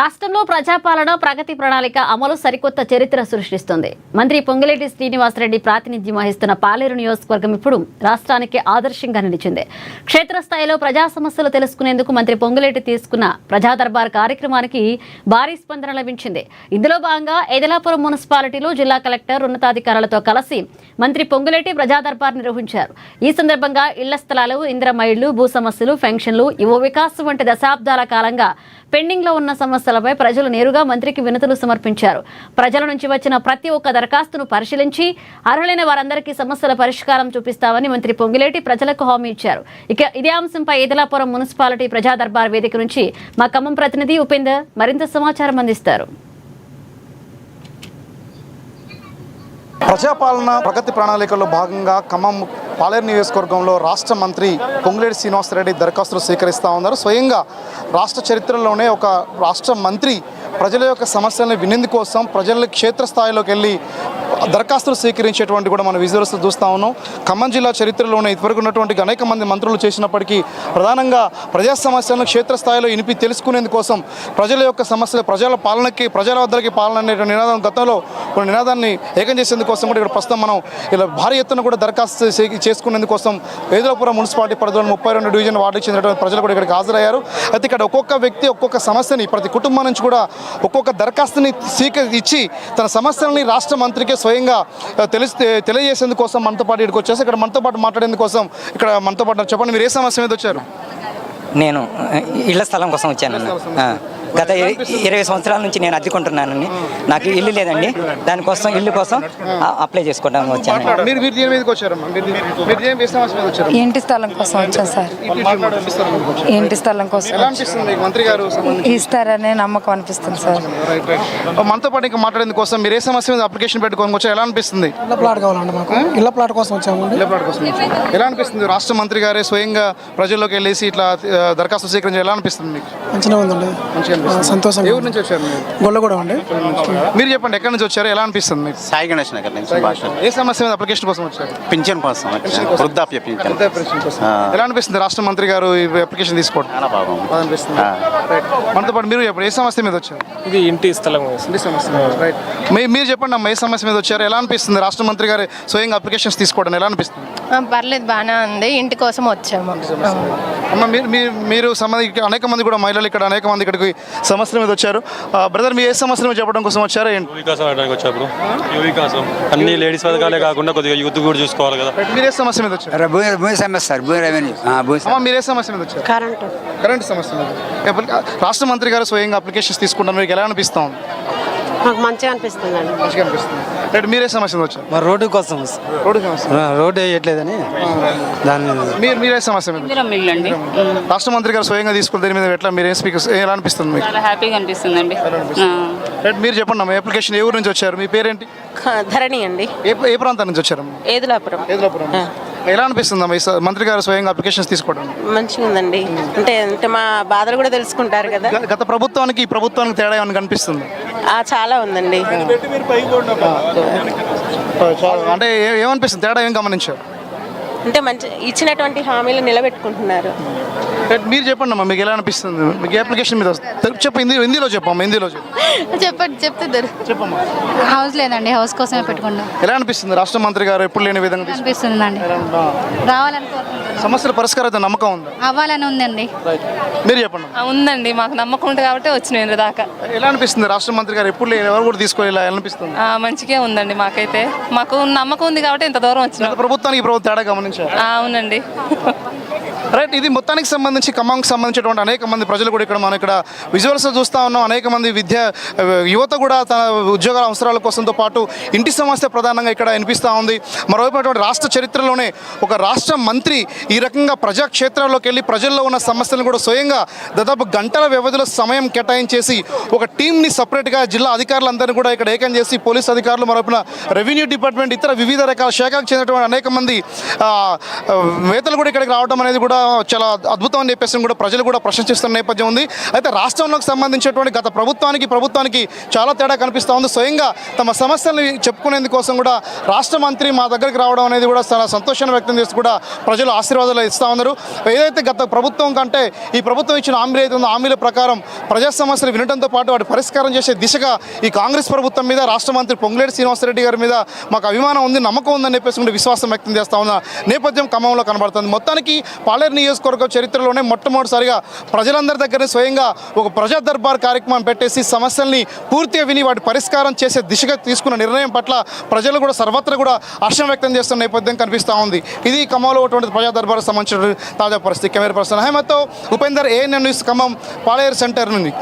రాష్ట్రంలో ప్రజాపాలన ప్రగతి ప్రణాళిక అమలు సరికొత్త చరిత్ర సృష్టిస్తుంది. మంత్రి పొంగులేటి శ్రీనివాసరెడ్డి ప్రాతినిధ్యం వహిస్తున్న పాలేరు నియోజకవర్గం ఇప్పుడు రాష్ట్రానికి ఆదర్శంగా నిలిచింది. క్షేత్రస్థాయిలో ప్రజా సమస్యలు తెలుసుకునేందుకు మంత్రి పొంగులేటి తీసుకున్న ప్రజా దర్బార్ కార్యక్రమానికి భారీ స్పందన లభించింది. ఇందులో భాగంగా ఎదలాపురం మున్సిపాలిటీలో జిల్లా కలెక్టర్ ఉన్నతాధికారులతో కలిసి మంత్రి పొంగులేటి ప్రజా దర్బార్ నిర్వహించారు. ఈ సందర్భంగా ఇళ్ల స్థలాలు, ఇందిరమ్మ ఇళ్లు, భూ సమస్యలు, పెన్షన్లు, యువ వికాసం వంటి దశాబ్దాల కాలంగా పెండింగ్ లో ఉన్న సమస్యలపై ప్రజలు నేరుగా మంత్రికి వినతులు సమర్పించారు. ప్రజల నుంచి వచ్చిన ప్రతి ఒక్క దరఖాస్తును పరిశీలించి అర్హులైన వారందరికీ సమస్యల పరిష్కారం చూపిస్తామని మంత్రి పొంగులేటి ప్రజలకు హామీ ఇచ్చారు. ఇక ఇదే అంశంపై ఎదలాపురం మున్సిపాలిటీ ప్రజా దర్బార్ వేదిక నుంచి మా ఖమ్మం ప్రతినిధి ఉపేందర్ మరింత సమాచారం అందిస్తారు. ప్రజాపాలన ప్రగతి ప్రణాళికలో భాగంగా ఖమ్మం పాలేరు నియోజకవర్గంలో రాష్ట్ర మంత్రి పొంగులేటి శ్రీనివాసరెడ్డి దరఖాస్తులు స్వీకరిస్తూ ఉన్నారు. స్వయంగా రాష్ట్ర చరిత్రలోనే ఒక రాష్ట్ర మంత్రి ప్రజల యొక్క సమస్యలను వినేందుకోసం ప్రజల క్షేత్రస్థాయిలోకి వెళ్ళి దరఖాస్తులు స్వీకరించేటువంటి కూడా మనం విజువల్స్ చూస్తూ ఉన్నాం. ఖమ్మం జిల్లా చరిత్రలోనే ఇదివరకు ఉన్నటువంటి అనేక మంది మంత్రులు చేసినప్పటికీ ప్రధానంగా ప్రజా సమస్యలను క్షేత్రస్థాయిలో వినిపి తెలుసుకునేందుకోసం ప్రజల యొక్క సమస్యలు ప్రజల పాలనకి ప్రజల వద్దకి పాలన అనే నినాదం గతంలో కొన్ని నినాదాన్ని ఏకం చేసేందుకోసం కూడా ఇక్కడ ప్రస్తుతం మనం ఇలా భారీ ఎత్తున కూడా దరఖాస్తు చేసుకునేందుకోసం ఎదలాపురం మున్సిపాలిటీ పరిధిలో 32 డివిజన్ వార్డుకి చెందినటువంటి ప్రజలు కూడా ఇక్కడికి హాజరయ్యారు. అయితే ఇక్కడ ఒక్కొక్క వ్యక్తి ఒక్కొక్క సమస్యని ప్రతి కుటుంబం నుంచి కూడా ఒక్కొక్క దరఖాస్తుని ఇచ్చి తన సమస్యలని రాష్ట్ర మంత్రికి స్వయంగా తెలియజేసేందుకోసం మనతో పాటు ఇక్కడికి వచ్చేసి ఇక్కడ మనతో పాటు మాట్లాడేందుకోసం ఇక్కడ మనతో పాటు చెప్పండి, మీరు ఏ సమస్య మీద వచ్చారు? నేను ఇళ్ల స్థలం కోసం వచ్చానన్న. గత 20 సంవత్సరాల నుంచి నేను అద్దెకుంటున్నానండి. నాకు ఇల్లు లేదండి. దానికోసం ఇల్లు కోసం అప్లై చేసుకోవడానికి వచ్చాను. ఇంటి స్థలం కోసం వచ్చాను సార్. ఇంటి స్థలం కోసం ఇస్తారనే నమ్మకం అనిపిస్తుంది సార్. మనతో పాటు ఇంకా మాట్లాడేందుకు కోసం మీరు ఏ సమస్య మీద అప్లికేషన్ పెట్టుకోవడానికి వచ్చారు? ఎలా అనిపిస్తుంది? ఇళ్ల ప్లాట్ కావాలండి మాకు. ఇళ్ల ప్లాట్ కోసం వచ్చాము. ఇళ్ల ప్లాట్ కోసం ఎలా అనిపిస్తుంది? రాష్ట్ర మంత్రి గారే స్వయంగా ప్రజల్లోకి వెళ్ళేసి ఇట్లా దరఖాస్తు స్వీకరించి ఎలా అనిపిస్తుంది మీకు? మంచిగా ఉందండి, సంతోషం. ఎవరి నుంచి వచ్చారు? గొల్లగూడ అండి. మీరు చెప్పండి, ఎక్కడి నుంచి వచ్చారు, ఎలా అనిపిస్తుంది మీకు? సాయి గణేష్ నగర్ నుంచి. ఏ సమస్య మీద అప్లికేషన్ కోసం వచ్చారు? పింఛన్ కోసం, వృద్ధాప్య పింఛన్. ఎలా అనిపిస్తుంది రాష్ట్ర మంత్రి గారు ఈ అప్లికేషన్ తీసుకోవడం? చాలా బాగుంది అనిపిస్తుంది. మనతో పాటు మీరు చెప్పండి, ఏ సమస్య మీద వచ్చారు? ఇది ఇంటి స్థలం. మీరు చెప్పండి అమ్మా, ఏ సమస్య మీద వచ్చారు, ఎలా అనిపిస్తుంది రాష్ట్ర మంత్రి గారు స్వయంగా అప్లికేషన్స్ తీసుకోవడం ఎలా అనిపిస్తుంది? పర్లేదు, బాగానే ఉంది. ఇంటి కోసం వచ్చాము. అమ్మ మీరు అనేక మంది కూడా మహిళలు ఇక్కడ అనేక మంది ఇక్కడికి సమస్యల మీద వచ్చారు. బ్రదర్, మీరు ఏ సమస్యల మీద చెప్పడం కోసం వచ్చారా? వికాసం అన్ని లేడీస్ పథకాలే కాకుండా కొద్దిగా యూత్ కూడా చూసుకోవాలి కదా. మీరు ఏ సమస్య మీద వచ్చారు? మీరు ఏ సమస్య మీద వచ్చారు? కరెంట్ సమస్య మీద. రాష్ట్ర మంత్రి గారు స్వయంగా అప్లికేషన్స్ తీసుకుంటారు, మీకు ఎలా అనిపిస్తా ఉంది? నాకు మంచిగా అనిపిస్తుంది అండి. మంచిగా అనిపిస్తుంది. మీరే సమస్య మీద వచ్చారు? మరి రోడ్డు కోసం. రోడ్డు వేయట్లేదని దాన్ని. మీరే సమస్య మీద? రాష్ట్ర మంత్రి గారు స్వయంగా తీసుకుని దీని మీద ఎట్లా మీరు ఎలా అనిపిస్తుంది మీకు? చాలా హ్యాపీగా అనిపిస్తుందండి. మీరు చెప్పండి అమ్మా, అప్లికేషన్ ఏ ఊరు నుంచి వచ్చారు, మీ పేరేంటి? ధరణి అండి. ఏ ప్రాంతం నుంచి వచ్చారు? ఏదులాపురం. ఎలా అనిపిస్తుంది అమ్మా మంత్రి గారు స్వయంగా అప్లికేషన్స్ తీసుకోవడం? మంచిగా ఉందండి. అంటే మా బాధలు కూడా తెలుసుకుంటారు కదా. గత ప్రభుత్వానికి ఈ ప్రభుత్వానికి తేడా ఏమైనా కనిపిస్తుంది? చాలా ఉందండి. అంటే ఏమనిపిస్తుంది, తేడా ఏం గమనించారు? అంటే మంచి ఇచ్చినటువంటి హామీలు నిలబెట్టుకుంటున్నారు. మీరు చెప్పండి అమ్మా, మీకు ఎలా అనిపిస్తుంది? మీకు అప్లికేషన్ మీద చెప్పు, హిందీలో చెప్పమ్మా. హిందీలో చెప్తారు. చెప్పమ్మా. హౌస్ లేదండి, హౌస్ కోసమే పెట్టుకున్నాం. ఎలా అనిపిస్తుంది రాష్ట్ర మంత్రి గారు ఎప్పుడు లేని విధంగా అనిపిస్తుందండి. రావాలని సమస్యల పరిష్కారం అయితే నమ్మకం ఉంది, అవ్వాలని ఉందండి. మీరు చెప్పండి. ఉందండి, మాకు నమ్మకం ఉంది కాబట్టి వచ్చిన దాకా. ఎలా అనిపిస్తుంది రాష్ట్ర మంత్రి గారు ఎప్పుడు లేని ఎవరు కూడా తీసుకోవాలి, ఎలా అనిపిస్తుంది? మంచిగా ఉందండి, మాకైతే మాకు నమ్మకం ఉంది కాబట్టి ఇంత దూరం వచ్చిన. ప్రభుత్వానికి ప్రభుత్వం తేడా గమనించారు? అవునండి. రైట్, ఇది మొత్తానికి సంబంధించి ఖమ్మంకి సంబంధించినటువంటి అనేక మంది ప్రజలు కూడా మనం ఇక్కడ విజువల్స్ చూస్తూ ఉన్నాం. అనేక మంది యువత కూడా తన ఉద్యోగాల అవసరాల కోసంతో పాటు ఇంటి సమస్య ప్రధానంగా ఇక్కడ వినిపిస్తూ ఉంది. మరోవైపు రాష్ట్ర చరిత్రలోనే ఒక రాష్ట్ర మంత్రి ఈ రకంగా ప్రజాక్షేత్రాల్లోకి వెళ్ళి ప్రజల్లో ఉన్న సమస్యలను కూడా స్వయంగా దాదాపు గంటల వ్యవధిలో సమయం కేటాయించేసి ఒక టీంని సపరేట్గా జిల్లా అధికారులందరినీ కూడా ఇక్కడ ఏకం చేసి పోలీస్ అధికారులు, మరోవైపున రెవెన్యూ డిపార్ట్మెంట్, ఇతర వివిధ రకాల శాఖకు చెందినటువంటి అనేక మంది నేతలు కూడా ఇక్కడికి రావడం అనేది కూడా కూడా చాలా అద్భుతం అని చెప్పేసి కూడా ప్రజలు కూడా ప్రశంసిస్తున్న నేపథ్యం ఉంది. అయితే రాష్ట్రంలోకి సంబంధించినటువంటి గత ప్రభుత్వానికి చాలా తేడా కనిపిస్తూ ఉంది. స్వయంగా తమ సమస్యల్ని చెప్పుకునేందుకోసం కూడా రాష్ట్ర మంత్రి మా దగ్గరికి రావడం అనేది కూడా చాలా సంతోషాన్ని వ్యక్తం చేస్తూ కూడా ప్రజలు ఆశీర్వాదాలు ఇస్తూ ఉన్నారు. ఏదైతే గత ప్రభుత్వం కంటే ఈ ప్రభుత్వం ఇచ్చిన హామీలు అయితే ఉందో హామీల ప్రకారం ప్రజా సమస్యలు వినడంతో పాటు వాటి పరిష్కారం చేసే దిశగా ఈ కాంగ్రెస్ ప్రభుత్వం మీద రాష్ట్ర మంత్రి పొంగులేటి శ్రీనివాసరెడ్డి గారి మీద మాకు అభిమానం ఉంది, నమ్మకం ఉందని చెప్పేసి కూడా విశ్వాసం వ్యక్తం చేస్తూ ఉన్న నేపథ్యం ఖమ్మంలో కనబడుతుంది. మొత్తానికి పాలేరు నియోజకవర్గ చరిత్రలోనే మొట్టమొదటిసారిగా ప్రజలందరి దగ్గర స్వయంగా ఒక ప్రజా దర్బార్ కార్యక్రమం పెట్టేసి సమస్యల్ని పూర్తిగా విని వాటి పరిష్కారం చేసే దిశగా తీసుకున్న నిర్ణయం పట్ల ప్రజలు కూడా సర్వత్రా కూడా హర్షం వ్యక్తం చేస్తున్న నేపథ్యం కనిపిస్తూ ఉంది. ఇది ఖమ్మంలో ఉన్నటువంటి ప్రజా దర్బార్కు సంబంధించిన తాజా పరిస్థితి. కెమెరా పర్సన్ అహ్మద్తో Upender, ANN news Khammam Paleru centre నుండి.